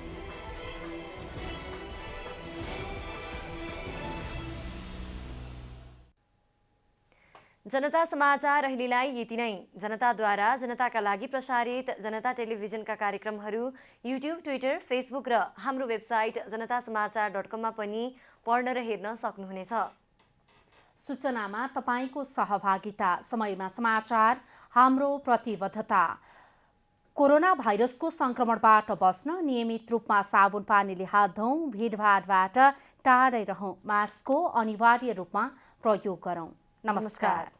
[SPEAKER 2] जनता समाचार अहिलेलाई यति नै। जनताद्वारा जनताका लागि प्रसारित जनता टेलिभिजनका कार्यक्रमहरू युट्युब, ट्विटर, फेसबुक र हाम्रो वेबसाइट जनतासमाचार.com मा पनि पढ्न र हेर्न सक्नुहुनेछ।
[SPEAKER 1] सूचनामा तपाईको सहभागिता, समयमा समाचार हाम्रो प्रतिबद्धता। कोरोना भाइरसको संक्रमणबाट बच्न नियमित रूपमा साबुन पानीले हात धौँ, भिडभाडबाट टाढै रहौँ, मास्कको अनिवार्य रूपमा प्रयोग गरौँ। नमस्कार।